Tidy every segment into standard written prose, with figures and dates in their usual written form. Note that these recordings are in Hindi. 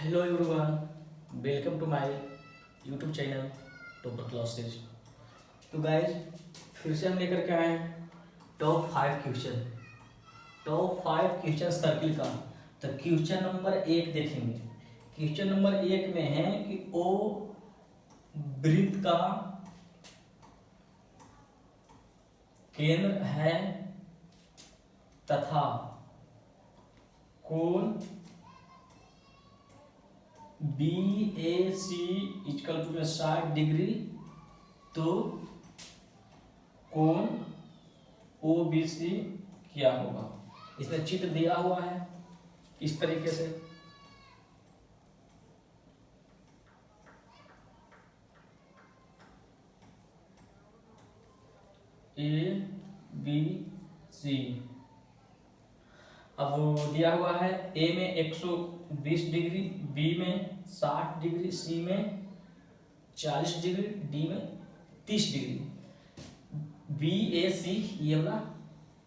Hello everyone, welcome to my YouTube channel topper classes. तो गाइज फिर से हम लेकर के आए हैं टॉप 5 क्वेश्चन सर्किल का। तो क्वेश्चन नंबर 1 देखेंगे। क्वेश्चन नंबर 1 में है कि ओ वृत्त का केंद्र है तथा कोण BAC इक्वल टू 60 डिग्री, तो कोण OBC क्या होगा। इसमें चित्र दिया हुआ है इस तरीके से। ABC अब दिया हुआ है ए में 120 डिग्री, बी में 60 डिग्री, सी में 40 डिग्री, डी में 30 डिग्री। BAC ये वाला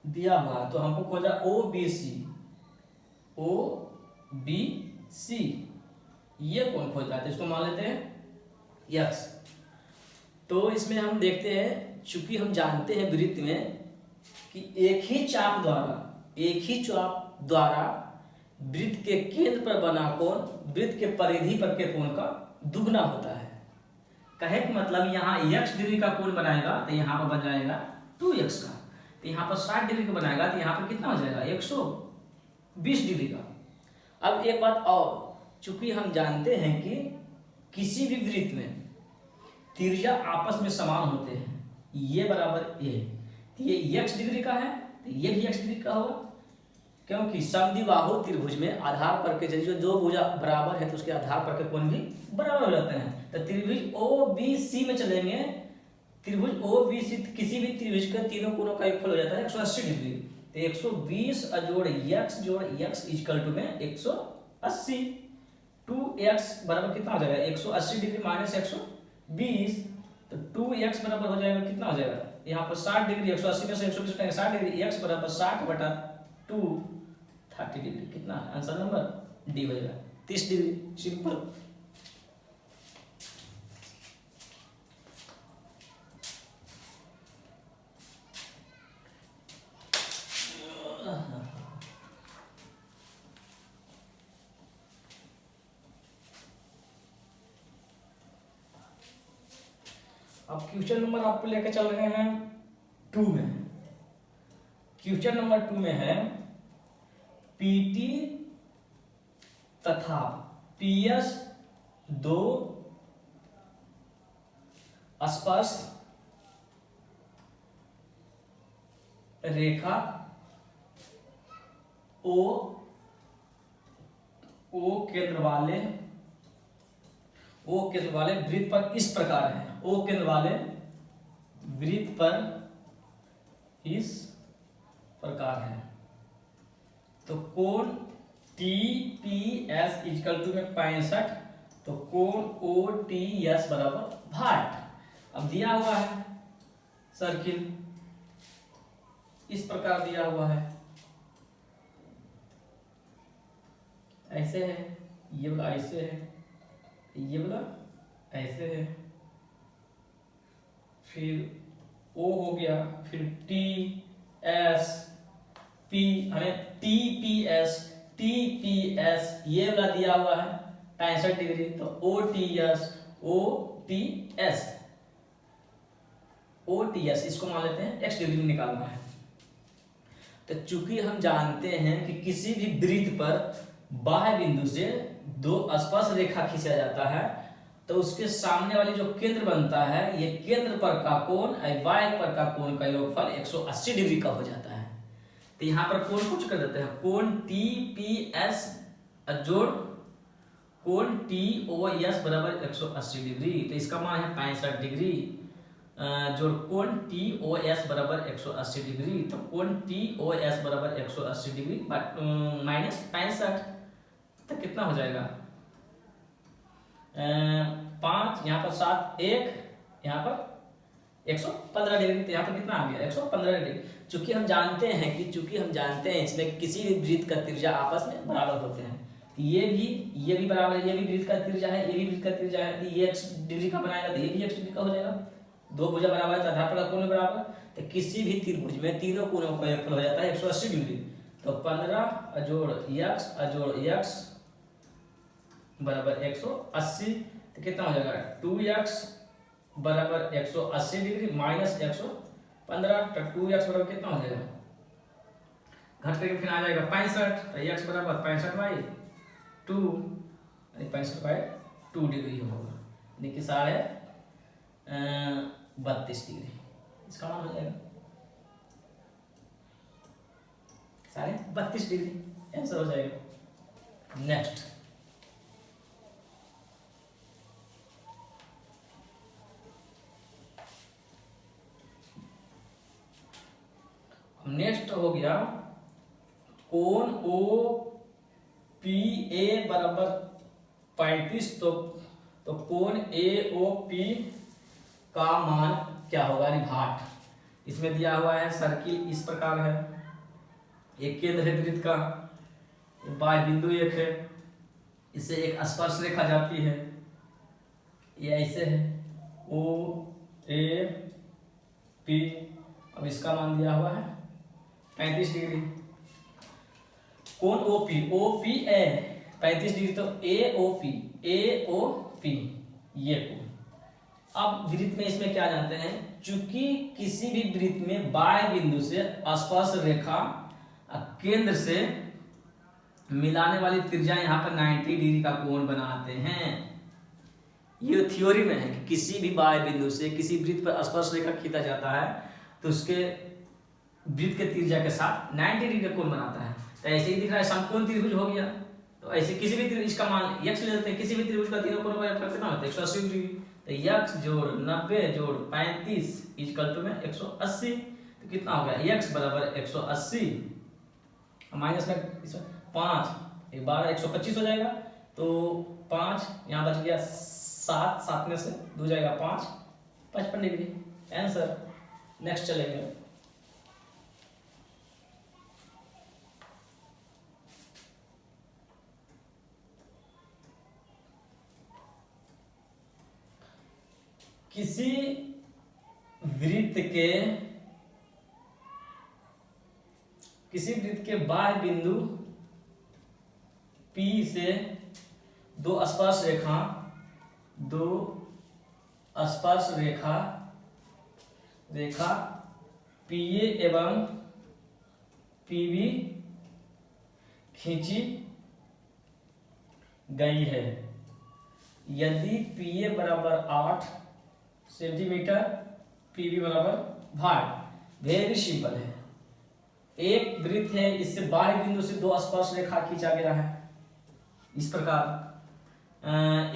दिया हुआ है, तो हमको खोजना OBC ये कौन खोज रहा है, तो इसको मान लेते हैं यक्स। तो इसमें हम देखते हैं, चूंकि हम जानते हैं वृत्त में कि एक ही चाप द्वारा वृत्त के केंद्र पर बना कोण वृत्त के परिधि पर के कोण का दुगना होता है। कहे कि मतलब यहाँ x डिग्री का कोण बनाएगा तो यहाँ पर बन जाएगा 2x का, तो यहाँ पर 60 डिग्री का बनाएगा तो यहाँ पर कितना हो जाएगा 120 डिग्री का। अब एक बात और, चूंकि हम जानते हैं कि किसी भी वृत्त में त्रिज्या आपस में समान होते हैं, ये बराबर ए, तो ये x डिग्री का है तो ये भी x डिग्री का होगा, क्योंकि समद्विबाहु त्रिभुज में आधार पर के जो दो भुजा बराबर है तो उसके आधार पर के कोण भी बराबर हो जाते हैं। तो त्रिभुज OBC में चलेंगे, त्रिभुज OBC किसी भी त्रिभुज के तीनों कोणों का योगफल हो जाता है 180 डिग्री। तो 120 जोड़ x इक्वल टू में 180, 2x बराबर कितना हो जाएगा 180 डिग्री माइनस 120, तो 2x बराबर हो जाएगा कितना हो जाएगा यहाँ पर 60 डिग्री, 180 में से 120 उठाएंगे 60 डिग्री, x बराबर 60/2 30 डिग्री। कितना आंसर नंबर डी हो जाएगा 30 डिग्री। सिंपल। अब क्वेश्चन नंबर आपको लेकर चल रहे हैं 2 में। क्वेश्चन नंबर 2 में है PT तथा PS दो स्पर्श रेखा O केंद्र वाले वृत्त पर इस प्रकार है। O केंद्र वाले वृत्त पर इस प्रकार है, तो कोण TPS इक्वल टू में 65, तो कोण OTS बराबर 60। अब दिया हुआ है सर्किल इस प्रकार दिया हुआ है, ऐसे है, ये वाला ऐसे है, ये वाला ऐसे है, फिर O हो गया, फिर TS P हमें TPS ये वाला दिया हुआ है 65 डिग्री, तो OTS इसको मान लेते हैं x डिग्री में निकालना है। तो चूंकि हम जानते हैं कि किसी भी वृत्त पर बाह्य बिंदु से दो स्पर्श रेखा खींचा जाता है, तो उसके सामने वाली जो केंद्र बनता है, ये केंद्र पर का कोण y पर का कोण का योगफल 180 डिग्री का हो जाता है। तो यहाँ पर कोण कुछ कर देते हैं, कोण TPS जोड़ कोण TOS बराबर 180 डिग्री, तो इसका मान है 65 डिग्री, जोड़ कोण TOS बराबर 180 डिग्री, तो कोण TOS बराबर 180 डिग्री माइनस 65, तो कितना हो जाएगा 5, यहाँ पर 7, 1, यहाँ पर 115 डिग्री, तो यहाँ पर कितना आ गया 115 डिग्री। चूंकि हम जानते हैं इसमें किसी भी वृत्त का त्रिज्या आपस में बराबर होते हैं, ये भी बराबर है, ये भी वृत्त का त्रिज्या है, ये भी वृत्त का त्रिज्या है, तो ये x डिग्री का बनाएगा तो ये भी x डिग्री का हो जाएगा। दो भुजा बराबर है तो आधार पर कोण बराबर, तो किसी भी त्रिभुज में तीनों कोणों का योगफल हो जाता है 180 डिग्री। तो 15 जोड़ x जोड़ x बराबर 180, तो कितना हो जाएगा 2x बराबर 180 डिग्री माइनस 115, तो 2x बराबर कितना हो जाएगा, घट करके फिर आ जाएगा 65, तो x बराबर 65/2 यानी 65/2 डिग्री होगा, यानी कि 32.5 डिग्री इसका मान हो जाएगा 32.5 डिग्री आंसर हो जाएगा। नेक्स्ट हो गया कोण ओ पी ए बराबर 35, तो कोण ए ओ पी का मान क्या होगा, घाट। इसमें दिया हुआ है सर्किल इस प्रकार है, एक केंद्र है वृत्त का, बाह्य बिंदु एक है, इससे एक स्पर्श रेखा जाती है, ये ऐसे है ओ ए पी। अब इसका मान दिया हुआ है 35 डिग्री। कोण ओ पी ए 35 डिग्री, तो ए ओ पी ये कोण। अब वृत्त में इसमें क्या जानते हैं, चूंकि किसी भी वृत्त में बाह्य बिंदु से स्पर्श रेखा केंद्र से मिलाने वाली त्रिज्या यहाँ पर 90 डिग्री का कोण बनाते हैं। ये थ्योरी में है कि किसी भी बाह्य बिंदु से किसी वृत्त पर स्पर्श रेखा खींचा जाता है तो उसके वृत्त के त्रिज्या के साथ 90 डिग्री का कोण बनाता है। तो ऐसे ही दिख रहा है समकोण त्रिभुज हो गया, तो ऐसे किसी भी त्रिभुज का मान x ले लेते हैं, किसी भी त्रिभुज का तीनों कोणों का योगफल कितना होता है 180 डिग्री। तो x जोड़ 90 जोड़ 35 इक्वल टू में 180, तो कितना हो गया x बराबर 180 माइनस में 5 12 125 हो जाएगा, तो 5 यहाँ बच गया 7 में से 2 जाएगा 5 55 डिग्री आंसर। नेक्स्ट चलेंगे किसी वृत्त के बाह्य बिंदु P से दो स्पर्श रेखा PA एवं PB खींची गई है। यदि PA बराबर 8 सेंटीमीटर, PB बराबर भाग, वेरी सिंपल है। एक वृत्त है, इससे बाह्य बिंदु से दो स्पर्श रेखा खींचा गया है इस प्रकार।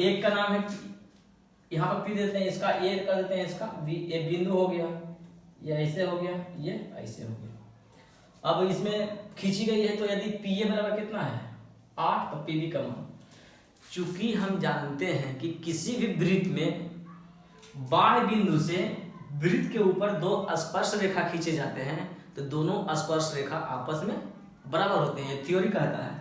एक का नाम है, यहाँ पर P देते हैं, इसका A कर देते हैं, इसका B, एक बिंदु हो गया, ये ऐसे हो गया, ये ऐसे हो गया। अब इसमें खींची गई है, तो यदि PA बराबर कितना है 8, तो PB का मान, चूंकि हम जानते हैं कि किसी भी वृत्त में बाह्य बिंदु से वृत्त के ऊपर दो स्पर्श रेखा खींचे जाते हैं, तो दोनों स्पर्श रेखा आपस में बराबर होते हैं। थ्योरी कहता है,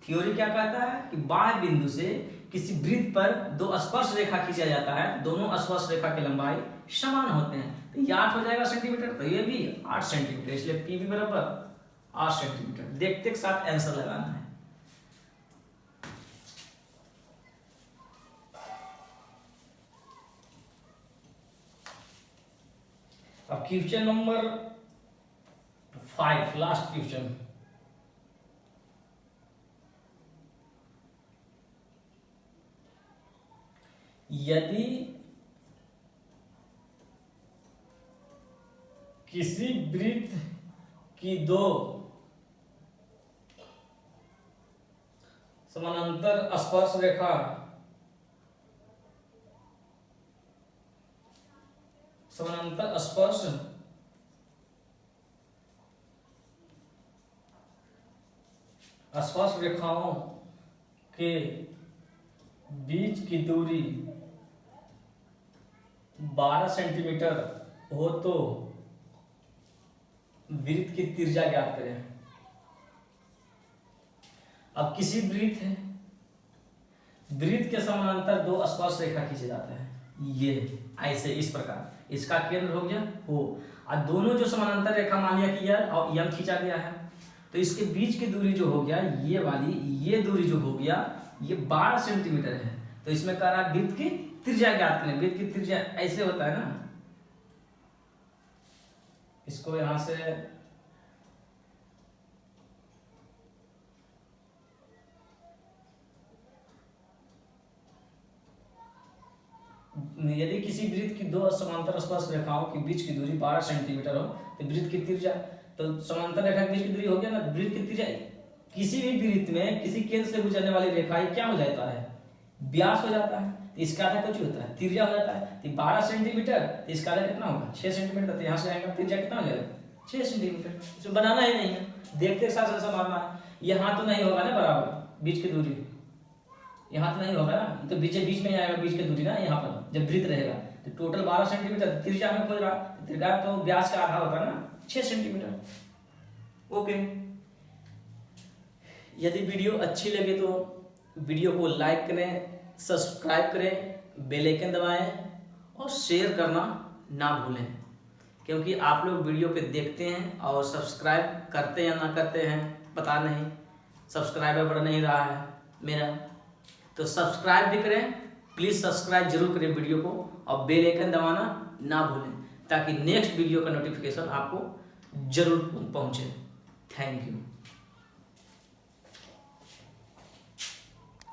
थ्योरी क्या कहता है कि बाह्य बिंदु से किसी वृत्त पर दो स्पर्श रेखा खींचा जाता है, दोनों स्पर्श रेखा की लंबाई समान होते हैं। तो ये 8 हो जाएगा सेंटीमीटर, तो ये भी 8 सेंटीमीटर, इसलिए PB बराबर 8 सेंटीमीटर। देखते के साथ आंसर लगाना है। अब क्वेश्चन नंबर 5, लास्ट क्वेश्चन। यदि किसी वृत्त की दो समानांतर स्पर्श रेखाओं के बीच की दूरी 12 सेंटीमीटर हो तो वृत्त की त्रिज्या ज्ञात करें। अब किसी वृत्त है वृत्त के समानांतर दो स्पर्श रेखा खींचे जाते हैं, ये ऐसे इस प्रकार। इसका केंद्र हो गया O, और दोनों जो समानांतर रेखा मान लिया कि यार और यम खींचा गया है, तो इसके बीच की दूरी जो हो गया ये वाली, ये दूरी जो हो गया ये 12 सेंटीमीटर है। तो इसमें कह रहा वृत्त की त्रिज्या ज्ञात करें। वृत्त की त्रिज्या ऐसे होता है ना, इसको यहां से यदि किसी वृत्त की दो समांतर स्पर्श रेखाओं के बीच की दूरी 12 सेंटीमीटर हो तो वृत्त की त्रिज्या, तो समांतर रेखा के बीच की दूरी हो गया ना, वृत्त की त्रिज्या, किसी भी वृत्त में किसी केंद्र से गुजरने वाली रेखा क्या हो जाता है, व्यास हो जाता है। तो इसका आधा कुछ होता है, त्रिज्या हो जाता है। तो 12 सेंटीमीटर, तो इसका आधा कितना होगा 6 सेंटीमीटर। तो यहाँ से आएगा त्रिज्या कितना हो जाएगा 6 सेंटीमीटर। इसे बनाना ही नहीं है, देखते साथ साथ मारना है। यहाँ तो नहीं होगा ना बराबर बीच की दूरी, यहाँ तो नहीं होगा ना, तो बीच में ही आएगा बीच की दूरी ना। यहाँ पर जब वृत्त रहेगा तो टोटल 12 सेंटीमीटर, त्रिज्या में खोज रहा, त्रिज्या तो व्यास का आधा होता है ना 6 सेंटीमीटर। ओके, यदि वीडियो अच्छी लगे तो वीडियो को लाइक करें, सब्सक्राइब करें, बेल आइकन दबाएं और शेयर करना ना भूलें, क्योंकि आप लोग वीडियो पे देखते हैं और सब्सक्राइब करते हैं या ना करते हैं पता नहीं, सब्सक्राइबर बढ़ नहीं रहा है मेरा। तो सब्सक्राइब भी करें, प्लीज़ सब्सक्राइब जरूर करें वीडियो को, और बेल आइकन दबाना ना भूलें, ताकि नेक्स्ट वीडियो का नोटिफिकेशन आपको जरूर पहुंचे। Thank you.